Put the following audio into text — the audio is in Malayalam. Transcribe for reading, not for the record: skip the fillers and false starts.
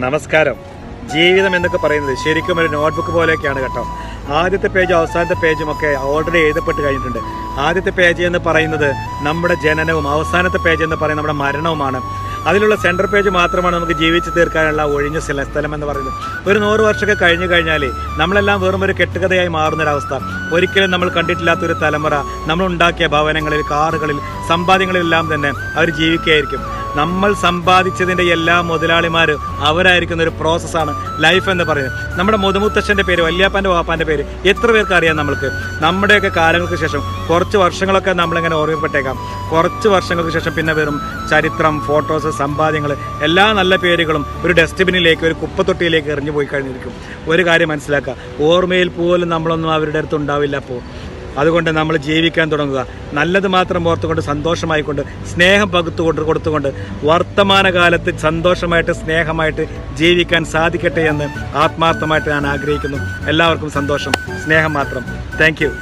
നമസ്കാരം. ജീവിതം എന്നൊക്കെ പറയുന്നത് ശരിക്കും ഒരു നോട്ട്ബുക്ക് പോലെയൊക്കെയാണ് കേട്ടോ. ആദ്യത്തെ പേജും അവസാനത്തെ പേജും ഒക്കെ ഓൾറെഡി എഴുതപ്പെട്ട് കഴിഞ്ഞിട്ടുണ്ട്. ആദ്യത്തെ പേജ് എന്ന് പറയുന്നത് നമ്മുടെ ജനനവും അവസാനത്തെ പേജ് എന്ന് പറയുന്നത് നമ്മുടെ മരണവുമാണ്. അതിലുള്ള സെൻറ്റർ പേജ് മാത്രമാണ് നമുക്ക് ജീവിച്ച് തീർക്കാനുള്ള ഒഴിഞ്ഞ സ്ഥലം എന്ന് പറയുന്നത്. ഒരു 100 വർഷമൊക്കെ കഴിഞ്ഞു കഴിഞ്ഞാൽ നമ്മളെല്ലാം വെറും ഒരു കെട്ടുകഥയായി മാറുന്നൊരവസ്ഥ. ഒരിക്കലും നമ്മൾ കണ്ടിട്ടില്ലാത്തൊരു തലമുറ നമ്മൾ ഉണ്ടാക്കിയ ഭവനങ്ങളിൽ, കാറുകളിൽ, സമ്പാദ്യങ്ങളിലെല്ലാം തന്നെ അവർ ജീവിക്കുകയായിരിക്കും. നമ്മൾ സമ്പാദിച്ചതിൻ്റെ എല്ലാ മുതലാളിമാർ അവരായിരിക്കുന്ന ഒരു പ്രോസസ്സാണ് ലൈഫ് എന്ന് പറയുന്നത്. നമ്മുടെ മുതുമുത്തശ്ശൻ്റെ പേര്, വല്യാപ്പാൻ്റെ വാപ്പാൻ്റെ പേര് എത്ര പേർക്ക് അറിയാം നമ്മൾക്ക്? നമ്മുടെയൊക്കെ കാലങ്ങൾക്ക് ശേഷം കുറച്ച് വർഷങ്ങളൊക്കെ നമ്മളിങ്ങനെ ഓർമ്മപ്പെട്ടേക്കാം. കുറച്ച് വർഷങ്ങൾക്ക് ശേഷം പിന്നെ വെറും ചരിത്രം, ഫോട്ടോസ്, സമ്പാദ്യങ്ങൾ, എല്ലാ നല്ല പേരുകളും ഒരു ഡസ്റ്റ്ബിനിലേക്ക്, ഒരു കുപ്പത്തൊട്ടിയിലേക്ക് എറിഞ്ഞു പോയി കഴിഞ്ഞിരിക്കും. ഒരു കാര്യം മനസ്സിലാക്കുക, ഓർമ്മയിൽ പോലും നമ്മളൊന്നും അവരുടെ അടുത്ത് ഉണ്ടാവില്ല. അപ്പോൾ അതുകൊണ്ട് നമ്മൾ ജീവിക്കാൻ തുടങ്ങുക. നല്ലത് മാത്രം ഓർത്തുകൊണ്ട്, സന്തോഷമായിക്കൊണ്ട്, സ്നേഹം കൊടുത്തുകൊണ്ട് വർത്തമാനകാലത്ത് സന്തോഷമായിട്ട്, സ്നേഹമായിട്ട് ജീവിക്കാൻ സാധിക്കട്ടെ എന്ന് ആത്മാർത്ഥമായിട്ട് ഞാൻ ആഗ്രഹിക്കുന്നു. എല്ലാവർക്കും സന്തോഷം, സ്നേഹം മാത്രം. Thank you.